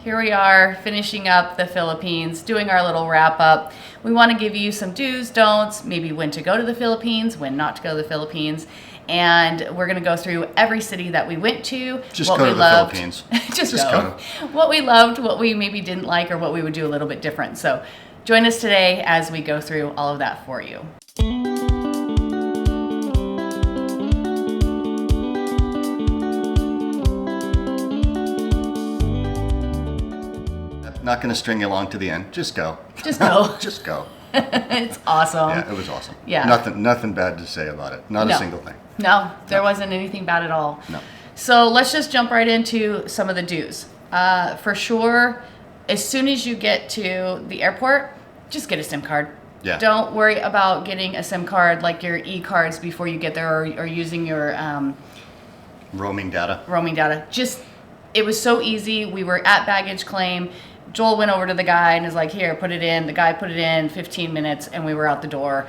Here we are finishing up the Philippines, doing our little wrap up. We want to give you some do's, don'ts, maybe when to go to the Philippines, when not to go to the Philippines. And we're going to go through every city that we went to. Just go to the Philippines. Just go. What we loved, what we maybe didn't like, or what we would do a little bit different. So join us today as we go through all of that for you. Not going to string you along to the end. Just go. Just go. Just go. It's awesome. Yeah, it was awesome. Yeah. Nothing bad to say about it. Not a single thing. No, there wasn't anything bad at all. No. So let's just jump right into some of the do's. For sure, as soon as you get to the airport, just get a SIM card. Yeah. Don't worry about getting a SIM card like your e-cards before you get there, or using your roaming data. It was so easy. We were at baggage claim. Joel went over to the guy and is like, here, put it in. The guy put it in 15 minutes and we were out the door.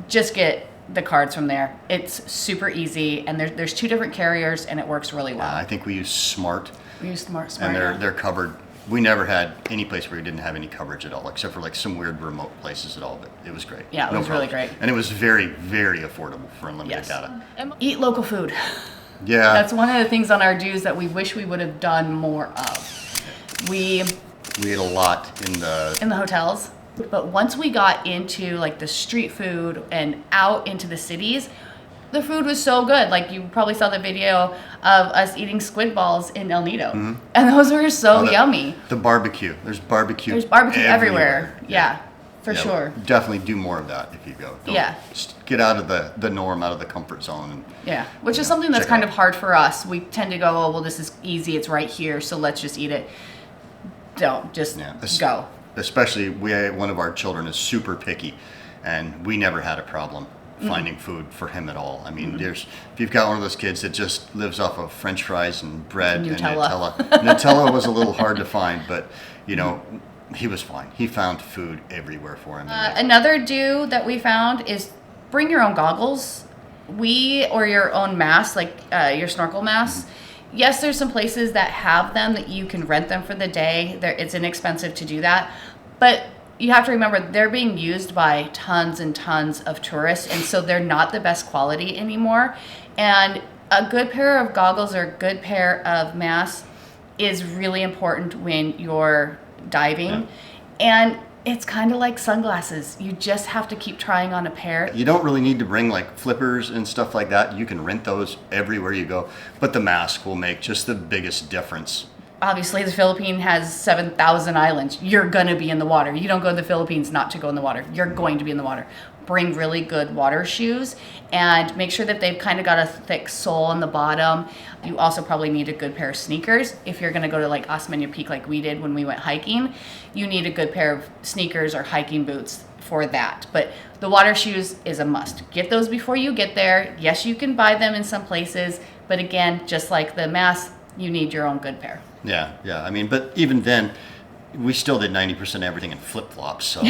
Just get the cards from there. It's super easy, and there's two different carriers and it works really well. I think we use Smart. We use Smart. And they're covered. We never had any place where we didn't have any coverage at all, except for like some weird remote places at all, but it was great. Yeah, it was really great. And it was very, very affordable for unlimited data. Eat local food. Yeah. That's one of the things on our dues that we wish we would have done more of. We ate a lot in the hotels, but once we got into like the street food and out into the cities, the food was so good. Like, you probably saw the video of us eating squid balls in El Nido, and those were so yummy. The barbecue. There's barbecue everywhere. Yeah, for sure. Definitely do more of that if you go. Just get out of the norm, out of the comfort zone. And, which is something that's kind of hard for us. We tend to go, oh, well, this is easy. It's right here, so let's just eat it. Don't. Just go. Especially, one of our children is super picky, and we never had a problem finding food for him at all. I mean, if you've got one of those kids that just lives off of French fries and bread and Nutella. Nutella was a little hard to find, but he was fine. He found food everywhere for him. Another do that we found is bring your own goggles. Or your own mask, like your snorkel mask. Yes, there's some places that have them that you can rent them for the day. It's inexpensive to do that. But you have to remember, they're being used by tons and tons of tourists, and so they're not the best quality anymore. And a good pair of goggles or a good pair of masks is really important when you're diving. Yeah. And it's kind of like sunglasses. You just have to keep trying on a pair. You don't really need to bring like flippers and stuff like that. You can rent those everywhere you go. But the mask will make just the biggest difference. Obviously, the Philippines has 7,000 islands. You're going to be in the water. You don't go to the Philippines not to go in the water. You're going to be in the water. Bring really good water shoes and make sure that they've kind of got a thick sole on the bottom. You also probably need a good pair of sneakers. If you're going to go to like Osmeña Peak like we did when we went hiking, you need a good pair of sneakers or hiking boots for that. But the water shoes is a must. Get those before you get there. Yes, you can buy them in some places, but again, just like the mask, you need your own good pair. Yeah. I mean, but even then, we still did 90% of everything in flip-flops, so...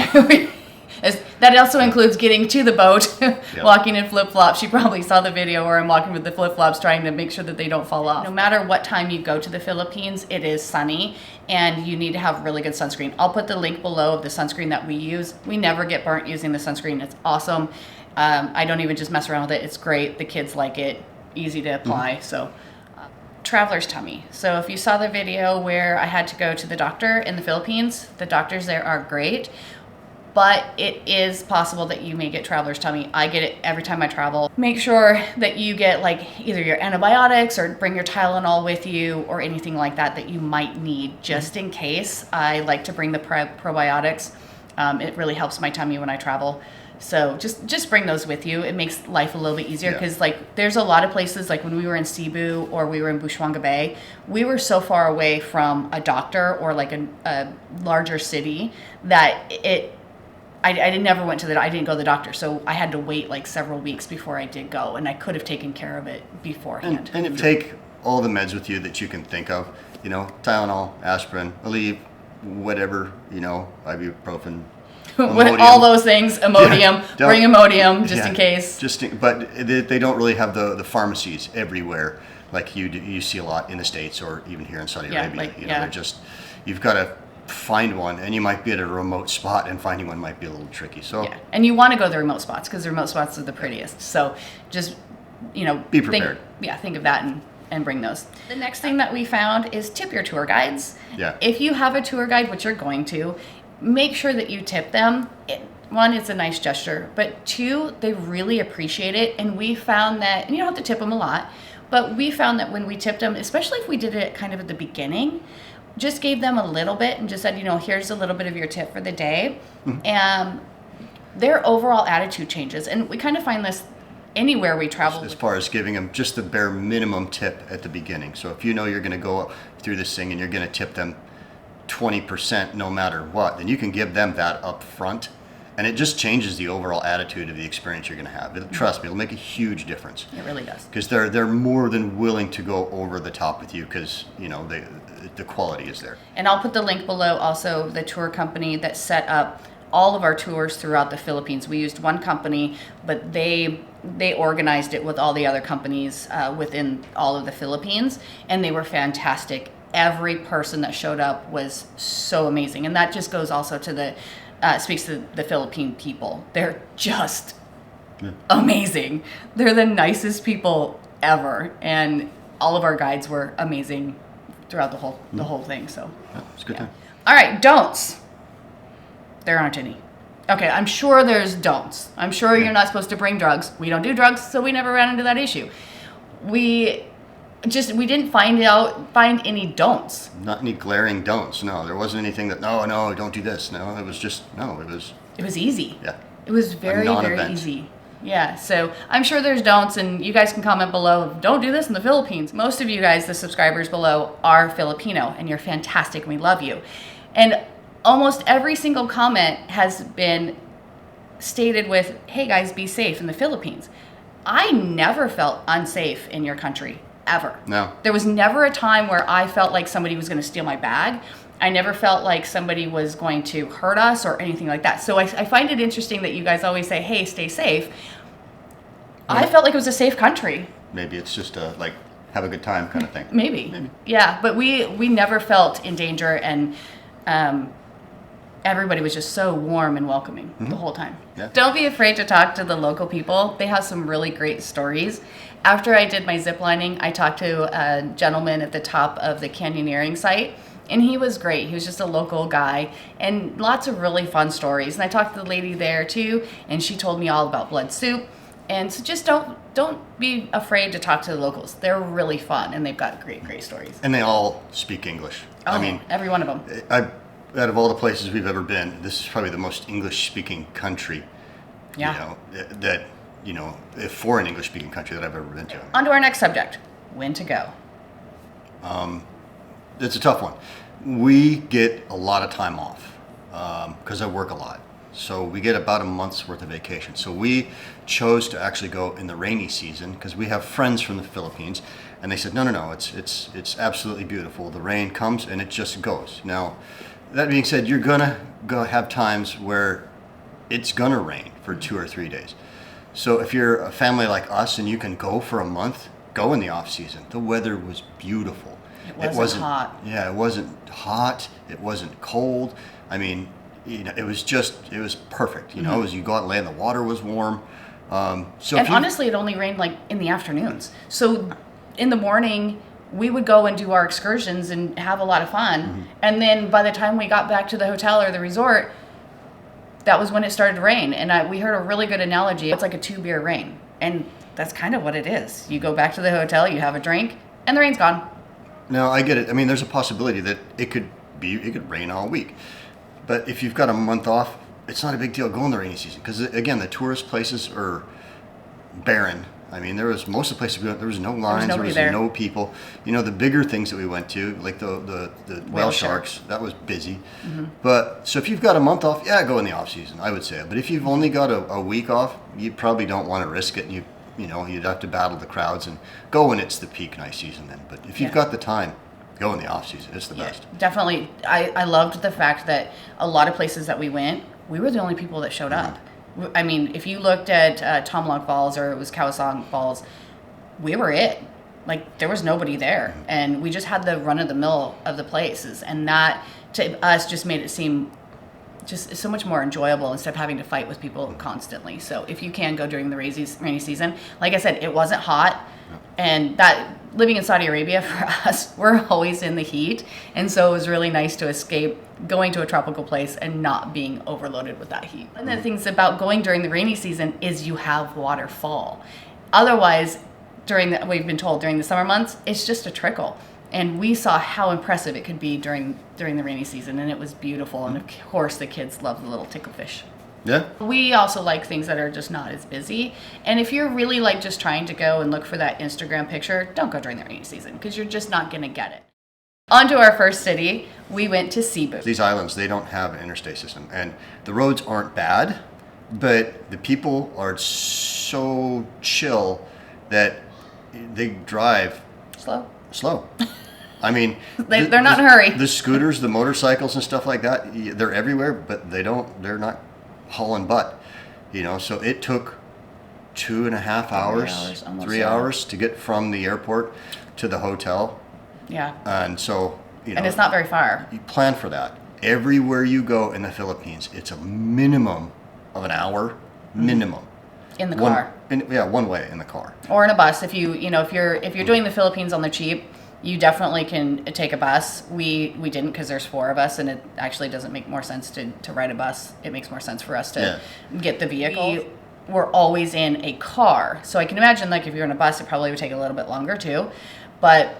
That also includes getting to the boat, walking in flip-flops. You probably saw the video where I'm walking with the flip-flops trying to make sure that they don't fall off. No matter what time you go to the Philippines, it is sunny, and you need to have really good sunscreen. I'll put the link below of the sunscreen that we use. We never get burnt using the sunscreen. It's awesome. I don't even just mess around with it. It's great. The kids like it. Easy to apply. So, traveler's tummy. So if you saw the video where I had to go to the doctor in the Philippines, the doctors there are great. But it is possible that you may get traveler's tummy. I get it every time I travel. Make sure that you get like either your antibiotics or bring your Tylenol with you or anything like that you might need just in case. I like to bring the probiotics. It really helps my tummy when I travel. So just bring those with you. It makes life a little bit easier because like there's a lot of places, like when we were in Cebu or we were in Busuanga Bay, we were so far away from a doctor or like a larger city that I never went I didn't go to the doctor, so I had to wait like several weeks before I did go, and I could have taken care of it beforehand. And take all the meds with you that you can think of, Tylenol, aspirin, Aleve, whatever, ibuprofen, Imodium. All those things, Imodium, bring Imodium just in case. But they don't really have the pharmacies everywhere like you see a lot in the States or even here in Saudi Arabia. They're just... you've got to find one, and you might be at a remote spot, and finding one might be a little tricky. So yeah, and you want to go to the remote spots because the remote spots are the prettiest. So just, be prepared. Think of that and bring those. The next thing that we found is tip your tour guides. Yeah. If you have a tour guide, which you're going to, make sure that you tip them. One, it's a nice gesture, but two, they really appreciate it. And we found that, and you don't have to tip them a lot, but we found that when we tipped them, especially if we did it kind of at the beginning, just gave them a little bit and just said, here's a little bit of your tip for the day. And their overall attitude changes. And we kind of find this anywhere we travel. As far as giving them just the bare minimum tip at the beginning. So if you're going to go through this thing and you're going to tip them 20% no matter what, then you can give them that up front. And it just changes the overall attitude of the experience you're going to have. Trust me, it'll make a huge difference. It really does. Because they're more than willing to go over the top with you because, the quality is there. And I'll put the link below also, the tour company that set up all of our tours throughout the Philippines. We used one company, but they organized it with all the other companies within all of the Philippines, and they were fantastic. Every person that showed up was so amazing. And that just goes also to speaks to the Philippine people. They're just amazing. They're the nicest people ever, and all of our guides were amazing throughout the whole thing. So it's a good time. All right, don'ts. There aren't any. Okay, I'm sure there's don'ts. I'm sure you're not supposed to bring drugs. We don't do drugs, so we never ran into that issue. We didn't find any don'ts. Not any glaring don'ts. No, there wasn't anything that no, don't do this. No, it was just It was easy. Yeah. It was very, very easy. Yeah, so I'm sure there's don'ts, and you guys can comment below, don't do this in the Philippines. Most of you guys, the subscribers below, are Filipino, and you're fantastic, and we love you. And almost every single comment has been stated with, hey guys, be safe in the Philippines. I never felt unsafe in your country, ever. No. There was never a time where I felt like somebody was going to steal my bag. I never felt like somebody was going to hurt us or anything like that. So I find it interesting that you guys always say, hey, stay safe. I felt like it was a safe country. Maybe it's just have a good time kind of thing. Maybe. Yeah, but we never felt in danger, and everybody was just so warm and welcoming the whole time. Yeah. Don't be afraid to talk to the local people. They have some really great stories. After I did my zip lining, I talked to a gentleman at the top of the canyoneering site, and he was great. He was just a local guy, and lots of really fun stories. And I talked to the lady there too, and she told me all about blood soup. And so just don't be afraid to talk to the locals. They're really fun, and they've got great stories. And they all speak English. Oh, I mean, every one of them. Out of all the places we've ever been, this is probably the most English-speaking country. Yeah. For an English-speaking country that I've ever been to. On to our next subject: when to go. It's a tough one. We get a lot of time off because I work a lot. So we get about a month's worth of vacation. So we chose to actually go in the rainy season because we have friends from the Philippines, and they said, no, it's absolutely beautiful. The rain comes and it just goes. Now, that being said, you're gonna have times where it's gonna rain for 2 or 3 days. So if you're a family like us and you can go for a month, go in the off season. The weather was beautiful. It wasn't hot. Yeah, it wasn't hot. It wasn't cold. I mean, it was perfect. As you go out and land, the water was warm. Honestly, it only rained in the afternoons. So in the morning, we would go and do our excursions and have a lot of fun. And then by the time we got back to the hotel or the resort, that was when it started to rain. And we heard a really good analogy. It's like a 2-beer rain. And that's kind of what it is. You go back to the hotel, you have a drink, and the rain's gone. No, I get it. I mean, there's a possibility that it could rain all week. But if you've got a month off, it's not a big deal. Go in the rainy season. Because, again, the tourist places are barren. I mean, most of the places we went, there was no lines, there was no people. The bigger things that we went to, like the whale sharks, that was busy. But, so if you've got a month off, yeah, go in the off season, I would say. But if you've only got a week off, you probably don't want to risk it. And you'd have to battle the crowds and go when it's the peak nice season then. But if you've got the time, go in the off season. It's the best. Definitely. I loved the fact that a lot of places that we went, we were the only people that showed up. I mean, if you looked at Tomlog Falls or it was Kawasang Falls, we were it. like there was nobody there, and we just had the run of the mill of the places, and that to us just made it seem just so much more enjoyable instead of having to fight with people constantly. So if you can go during the rainy season, like I said, it wasn't hot, and that living in Saudi Arabia for us, we're always in the heat, and so it was really nice to escape going to a tropical place and not being overloaded with that heat. One of the things about going during the rainy season is you have waterfall. Otherwise, we've been told during the summer months, it's just a trickle. And we saw how impressive it could be during the rainy season, and it was beautiful. And of course, the kids love the little ticklefish. Yeah. We also like things that are just not as busy. And if you're really like just trying to go and look for that Instagram picture, don't go during the rainy season because you're just not going to get it. On to our first city, we went to Cebu. These islands, they don't have an interstate system, and the roads aren't bad, but the people are so chill that they drive slow. I mean, they're not in a hurry. The scooters, the motorcycles and stuff like that, they're everywhere, but they're not hauling butt, so it took 2.5 hours, 3 hours to get from the airport to the hotel. Yeah. And so, and it's not very far. You plan for that. Everywhere you go in the Philippines, it's a minimum of an hour, minimum. In the car. One way in the car. Or in a bus. If you're doing the Philippines on the cheap, you definitely can take a bus. We didn't because there's 4 of us, and it actually doesn't make more sense to ride a bus. It makes more sense for us to get the vehicle. We're always in a car. So I can imagine like if you're in a bus, it probably would take a little bit longer too. But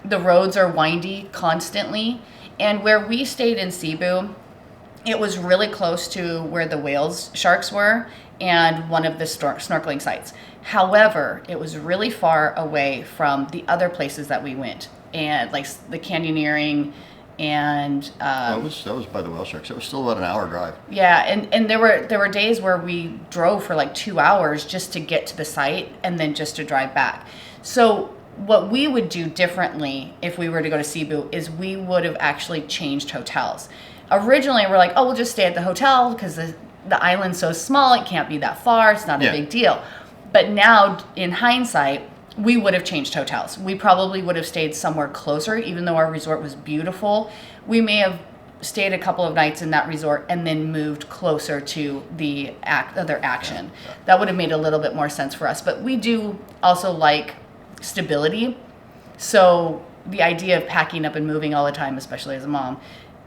the roads are windy constantly. And where we stayed in Cebu, it was really close to where the sharks were and one of the snorkeling sites. However, it was really far away from the other places that we went, and like the canyoneering and that was by the whale sharks. It was still about an hour drive. Yeah, and there were days where we drove for like 2 hours just to get to the site and then just to drive back. So what we would do differently if we were to go to Cebu is we would have actually changed hotels. Originally, we're like, oh, we'll just stay at the hotel because the island's so small, it can't be that far, it's not a big deal. But now, in hindsight, we would have changed hotels. We probably would have stayed somewhere closer, even though our resort was beautiful. We may have stayed a couple of nights in that resort and then moved closer to the other action. That would have made a little bit more sense for us. But we do also like stability. So the idea of packing up and moving all the time, especially as a mom,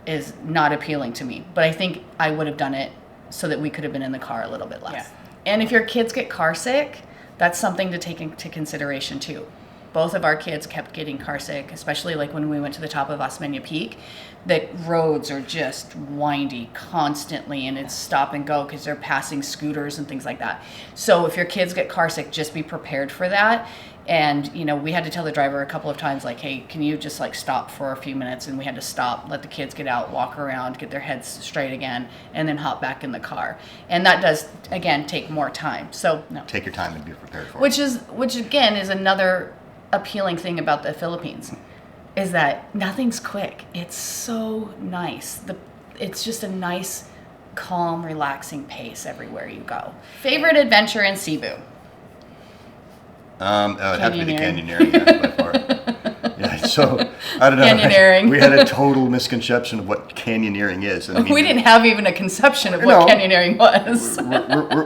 is not appealing to me. But I think I would have done it so that we could have been in the car a little bit less. Yeah. And if your kids get car sick, that's something to take into consideration too. Both of our kids kept getting car sick, especially like when we went to the top of Osmeña Peak. The roads are just windy constantly, and it's stop and go because they're passing scooters and things like that. So if your kids get car sick, just be prepared for that. And, we had to tell the driver a couple of times, like, hey, can you just like stop for a few minutes? And we had to stop, let the kids get out, walk around, get their heads straight again, and then hop back in the car. And that does, again, take more time. So no. Take your time and be prepared for it. Which again is another appealing thing about the Philippines, is that nothing's quick. It's so nice. It's just a nice, calm, relaxing pace everywhere you go. Favorite adventure in Cebu? It would have to be the canyoneering, by far. Yeah, so I don't know. Canyoneering. We had a total misconception of what canyoneering is. And we didn't have even a conception of what canyoneering was.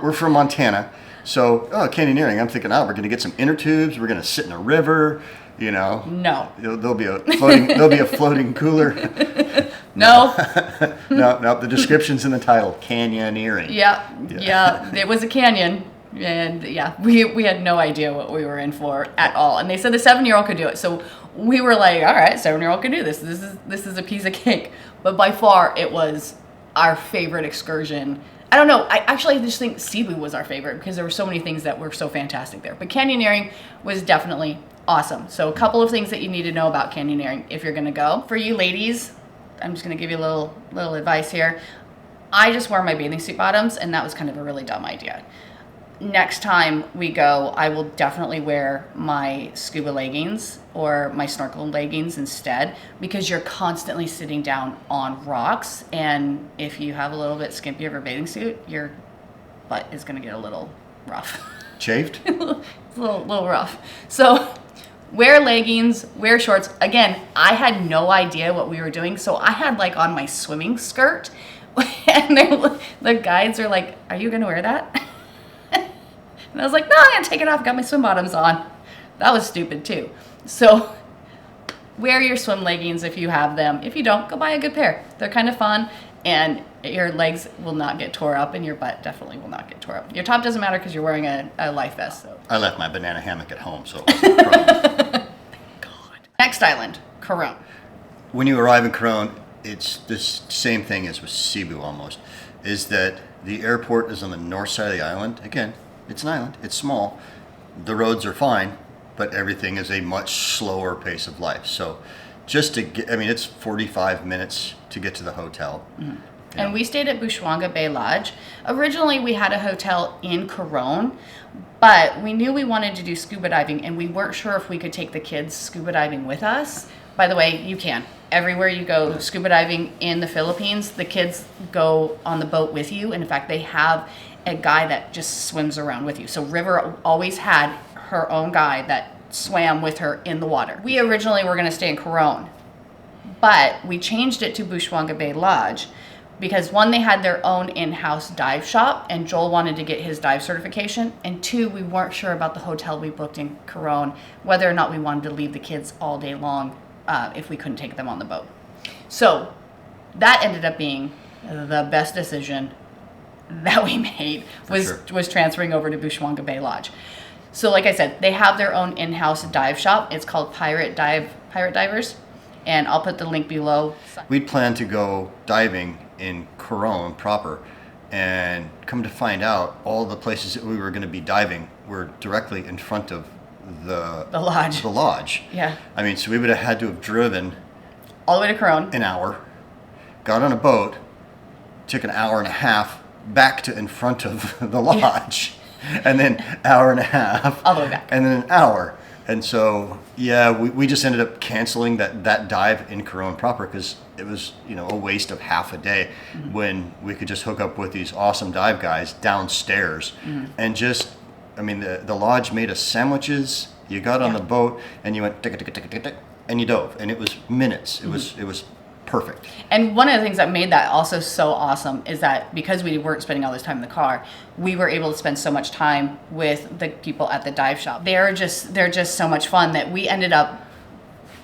We're from Montana, so canyoneering. I'm thinking, we're going to get some inner tubes. We're going to sit in a river. No. There'll be a floating cooler. No. No. The description's in the title: canyoneering. Yeah. It was a canyon. And we had no idea what we were in for at all. And they said the 7-year-old could do it. So we were like, all right, 7-year-old can do this. This is a piece of cake. But by far, it was our favorite excursion. I don't know. I just think Cebu was our favorite because there were so many things that were so fantastic there. But canyoneering was definitely awesome. So a couple of things that you need to know about canyoneering if you're going to go. For you ladies, I'm just going to give you a little advice here. I just wore my bathing suit bottoms, and that was kind of a really dumb idea. Next time we go, I will definitely wear my scuba leggings or my snorkel leggings instead, because you're constantly sitting down on rocks, and if you have a little bit skimpy of a bathing suit, your butt is going to get a little rough. Chafed? It's a little rough. So wear leggings, wear shorts. Again, I had no idea what we were doing, so I had like on my swimming skirt, and the guides are like, "Are you gonna wear that?" And I was like, "No, I'm gonna take it off. Got my swim bottoms on." That was stupid too. So wear your swim leggings if you have them. If you don't, go buy a good pair. They're kind of fun, and your legs will not get tore up, and your butt definitely will not get tore up. Your top doesn't matter because you're wearing a life vest. So. I left my banana hammock at home, so it wasn't a problem. God. Next island, Coron. When you arrive in Coron, it's this same thing as with Cebu almost, is that the airport is on the north side of the island. Again, it's an island, it's small, the roads are fine, but everything is a much slower pace of life. So just to get, I mean, it's 45 minutes to get to the hotel. Mm-hmm. And we stayed at Bushwanga Bay Lodge. Originally, we had a hotel in Coron, but we knew we wanted to do scuba diving, and we weren't sure if we could take the kids scuba diving with us. By the way, you can. Everywhere you go scuba diving in the Philippines, the kids go on the boat with you. And in fact, they have a guy that just swims around with you. So River always had her own guy that swam with her in the water. We originally were going to stay in Coron, but we changed it to Bushwanga Bay Lodge because one, they had their own in-house dive shop, and Joel wanted to get his dive certification, and two, we weren't sure about the hotel we booked in Coron, whether or not we wanted to leave the kids all day long if we couldn't take them on the boat. So that ended up being the best decision that we made, was transferring over to Bushwanga Bay Lodge. So like I said, they have their own in-house dive shop. It's called Pirate Divers, and I'll put the link below. We'd planned to go diving in Coron proper, and come to find out, all the places that we were going to be diving were directly in front of the lodge. The lodge. Yeah. I mean, so we would have had to have driven all the way to Coron, an hour, got on a boat, took an hour and a half back to in front of the lodge, and then hour and a half all the way back, and then an hour. And so, yeah, we just ended up canceling that dive in Coron proper because it was, a waste of half a day when we could just hook up with these awesome dive guys downstairs and just, the lodge made us sandwiches. You got on the boat and you went tick, tick, tick, tick, tick, and you dove, and it was minutes. It was perfect. And one of the things that made that also so awesome is that because we weren't spending all this time in the car, we were able to spend so much time with the people at the dive shop. They're just so much fun that we ended up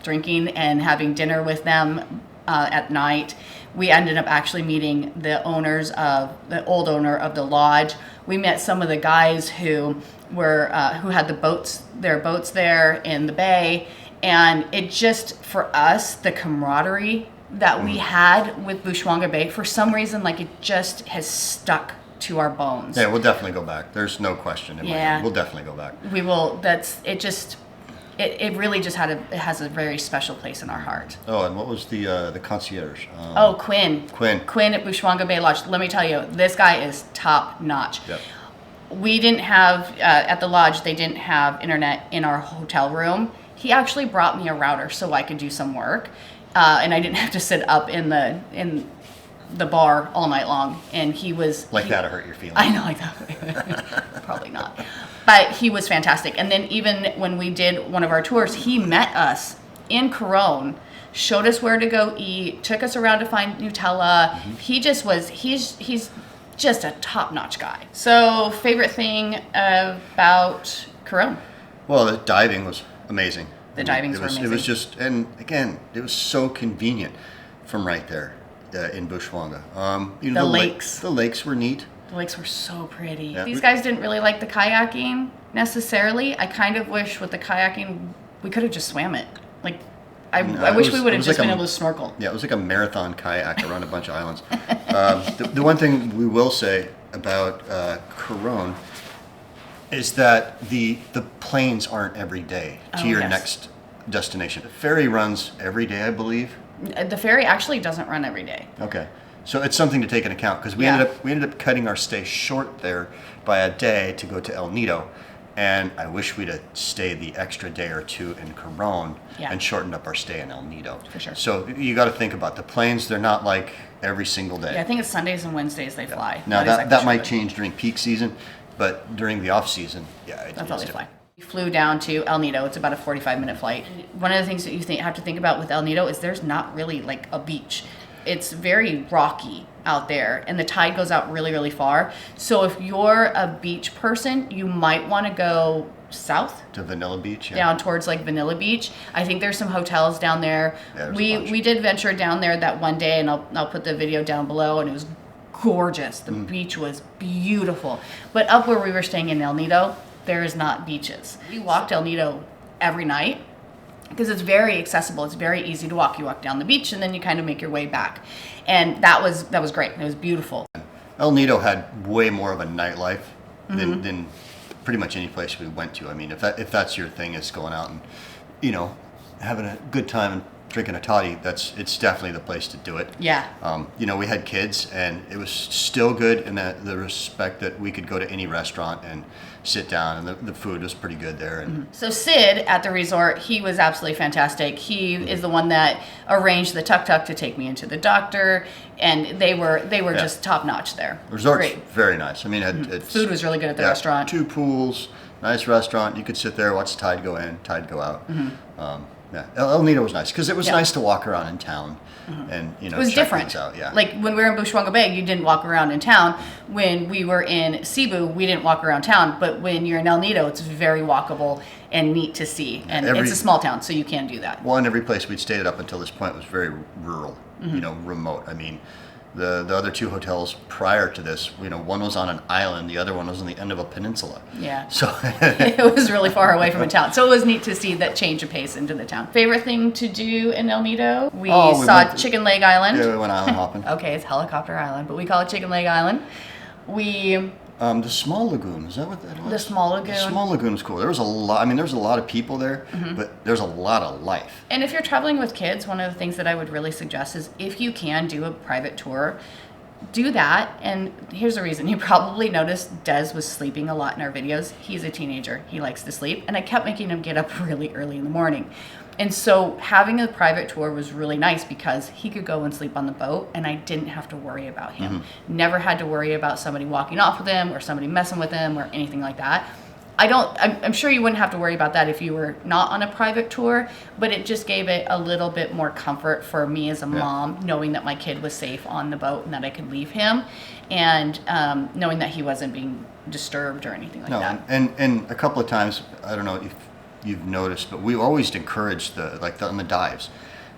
drinking and having dinner with them at night. We ended up actually meeting the old owner of the lodge. We met some of the guys who had their boats there in the bay, and it just, for us, the camaraderie that we had with Bushwanga Bay, for some reason, like, it just has stuck to our bones. Yeah, we'll definitely go back. There's no question in my mind. We'll definitely go back. We will. It really just has a very special place in our heart. Oh, and what was the concierge? Quinn at Bushwanga Bay Lodge. Let me tell you, this guy is top notch. Yep. We didn't have at the lodge. They didn't have internet in our hotel room. He actually brought me a router so I could do some work, and I didn't have to sit up in the bar all night long. And he was that'll hurt your feelings. I know, like that. Probably not. But he was fantastic. And then even when we did one of our tours, he met us in Coron, showed us where to go eat, took us around to find Nutella. He's just a top-notch guy. So, favorite thing about Coron? Well, the diving was amazing. The divings were amazing. It was just, and again, it was so convenient from right there in Bushwanga. The lakes. The lakes were neat. The lakes were so pretty. Yeah. These guys didn't really like the kayaking necessarily. I kind of wish with the kayaking we could have just swam it. Like, I wish we would have just been able to snorkel. Yeah, it was like a marathon kayak around a bunch of islands. The one thing we will say about Coron is that the planes aren't every day to your next destination. The ferry runs every day, I believe. The ferry actually doesn't run every day. Okay. So it's something to take into account because we ended up cutting our stay short there by a day to go to El Nido, and I wish we'd have stayed the extra day or two in Coron and shortened up our stay in El Nido. For sure. So you got to think about the planes. They're not like every single day. Yeah, I think it's Sundays and Wednesdays they fly. Now that might change during peak season, but during the off season, that's all they fly. We flew down to El Nido. It's about a 45-minute flight. One of the things that you have to think about with El Nido is there's not really like a beach. It's very rocky out there, and the tide goes out really, really far. So if you're a beach person, you might want to go south to Vanilla Beach, down towards like Vanilla Beach. I think there's some hotels down there. Yeah, we did venture down there that one day, and I'll put the video down below, and it was gorgeous. The beach was beautiful. But up where we were staying in El Nido, there is not beaches. We walked El Nido every night because it's very accessible. It's very easy to walk. You walk down the beach and then you kind of make your way back. And that was great. It was beautiful. El Nido had way more of a nightlife than pretty much any place we went to. I mean, if that's your thing, is going out and, you know, having a good time and drinking a toddy, it's definitely the place to do it. Yeah. You know, we had kids, and it was still good in the respect that we could go to any restaurant and sit down, and the food was pretty good there. And So Sid at the resort, he was absolutely fantastic. He is the one that arranged the tuk-tuk to take me into the doctor, and they were just top notch there. The resort's Great. very nice. I mean, Food was really good at the restaurant. 2 pools, nice restaurant. You could sit there, watch the tide go in, tide go out. Yeah, El Nido was nice because it was nice to walk around in town, and you know, It was check different. things out. Yeah, Like when we were in Bushwanga Bay, you didn't walk around in town. When we were in Cebu, we didn't walk around town. But when you're in El Nido, it's very walkable and neat to see. And it's a small town, so you can do that. Well, and every place we'd stayed up until this point was very rural, you know, remote. I mean, the other 2 hotels prior to this, you know, one was on an island, the other one was on the end of a peninsula. Yeah. So It was really far away from a town. So it was neat to see that change of pace into the town. Favorite thing to do in El Nido? We saw Chicken Leg Island. Yeah, we went island hopping. Okay, it's Helicopter Island, but we call it Chicken Leg Island. The small lagoon, is that what that was? The small lagoon. The small lagoon was cool. There was a lot. I mean, there was a lot of people there, but there's a lot of life. And if you're traveling with kids, one of the things that I would really suggest is if you can do a private tour, do that. And here's the reason. You probably noticed Des was sleeping a lot in our videos. He's a teenager. He likes to sleep. And I kept making him get up really early in the morning. And so having a private tour was really nice because he could go and sleep on the boat and I didn't have to worry about him. Never had to worry about somebody walking off with him or somebody messing with him or anything like that. I'm sure you wouldn't have to worry about that if you were not on a private tour, but it just gave it a little bit more comfort for me as a mom, knowing that my kid was safe on the boat and that I could leave him, and knowing that he wasn't being disturbed or anything like that. And a couple of times, I don't know if you've noticed, but we always encourage on the dives.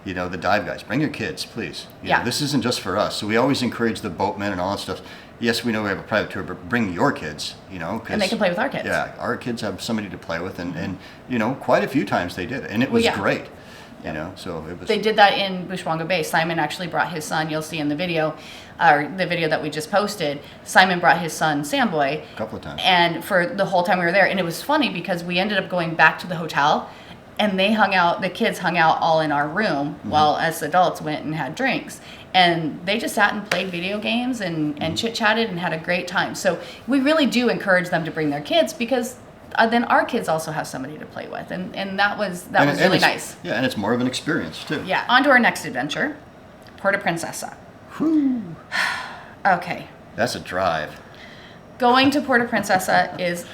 You know, the dive guys, bring your kids, please. You know, this isn't just for us. So we always encourage the boatmen and all that stuff. Yes, we know we have a private tour, but bring your kids, you know. And they can play with our kids. Yeah, our kids have somebody to play with, and you know, quite a few times they did. And it was great, you know, so it was. They did that in Bushwanga Bay. Simon actually brought his son, you'll see in the video, or the video that we just posted, Simon brought his son, Samboy. A couple of times. And for the whole time we were there. And it was funny because we ended up going back to the hotel, and the kids hung out all in our room while us adults went and had drinks. And they just sat and played video games and chit-chatted and had a great time. So we really do encourage them to bring their kids because then our kids also have somebody to play with. And that was really nice. Yeah, and it's more of an experience, too. Yeah. On to our next adventure, Puerto Princesa. Whew. Okay. That's a drive. Going to Puerto Princesa is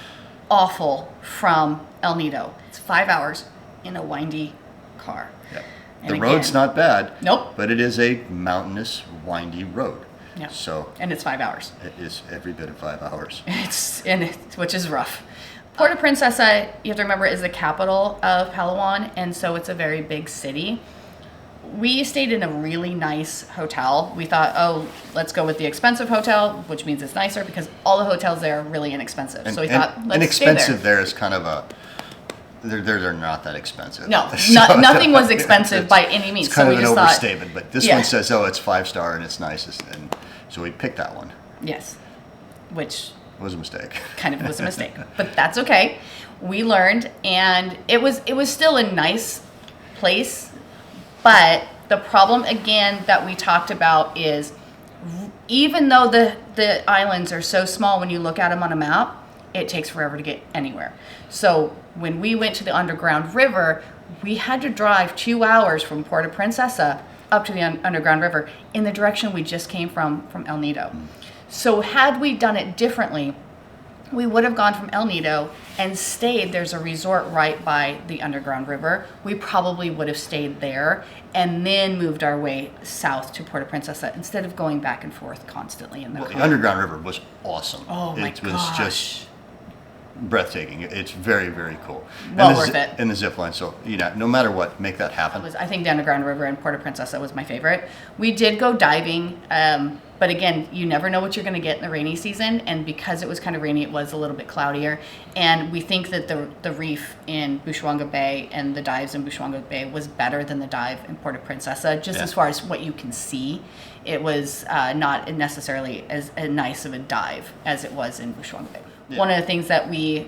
awful from El Nido. It's 5 hours in a windy car. Yeah. And the road's not bad. Nope. But it is a mountainous, windy road. Yeah. So. And it's 5 hours. It is every bit of 5 hours. Which is rough. Puerto Princesa, you have to remember, is the capital of Palawan, and so it's a very big city. We stayed in a really nice hotel. We thought, oh, let's go with the expensive hotel, which means it's nicer because all the hotels there are really inexpensive. So we thought, let's stay there. Inexpensive there is kind of a. They're not that expensive. No, nothing was expensive by any means. It's kind so of we an just overstatement, but this one says, oh, it's 5-star and it's nice, and so we picked that one. Yes, which was a mistake. Kind of was a mistake, but that's okay. We learned, and it was still a nice place, but the problem again that we talked about is even though the islands are so small when you look at them on a map, it takes forever to get anywhere. So when we went to the underground river, we had to drive 2 hours from Puerto Princesa up to the underground river in the direction we just came from El Nido. So had we done it differently, we would have gone from El Nido and stayed. There's a resort right by the underground river. We probably would have stayed there and then moved our way south to Puerto Princesa instead of going back and forth constantly in the car. The underground river was awesome. Oh my It was gosh. just breathtaking. It's very, very cool. Well and worth it. And the zip line. So, no matter what, make that happen. I think the underground river in Puerto Princesa was my favorite. We did go diving, but again, you never know what you're going to get in the rainy season. And because it was kind of rainy, it was a little bit cloudier. And we think that the reef in Bushwanga Bay and the dives in Bushwanga Bay was better than the dive in Puerto Princesa, just as far as what you can see. It was not necessarily as nice of a dive as it was in Bushwanga Bay. Yeah. One of the things that we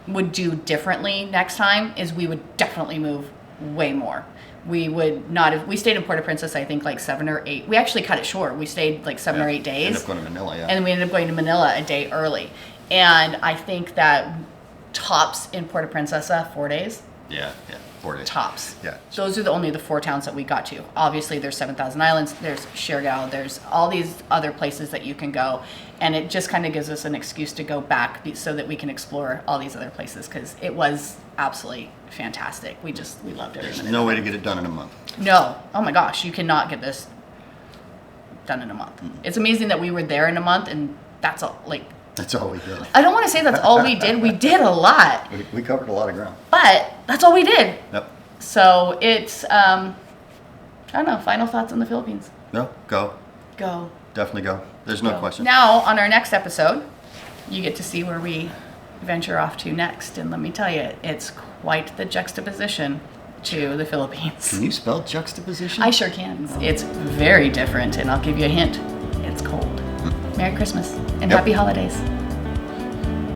would do differently next time is we would definitely move way more. We would not have, we stayed in Puerto Princesa, I think like 7 or 8. We actually cut it short. We stayed like 7 or 8 days. Ended up going to Manila, yeah. And then we ended up going to Manila a day early. And I think that tops in Puerto Princesa, 4 days. Yeah, 4 days. Tops. Yeah. Those are only the 4 towns that we got to. Obviously, there's 7,000 Islands, there's Siargao, there's all these other places that you can go. And it just kind of gives us an excuse to go back so that we can explore all these other places because it was absolutely fantastic. We loved it. There's no way to get it done in a month. No. Oh my gosh, you cannot get this done in a month. Mm-hmm. It's amazing that we were there in a month and that's all, that's all we did. I don't want to say that's all we did. We did a lot. We covered a lot of ground. But that's all we did. Yep. So it's, I don't know, final thoughts on the Philippines? No, go. Go. Definitely go. There's no question. Now, on our next episode, you get to see where we venture off to next. And let me tell you, it's quite the juxtaposition to the Philippines. Can you spell juxtaposition? I sure can. It's very different, and I'll give you a hint. It's cold. Merry Christmas and happy holidays.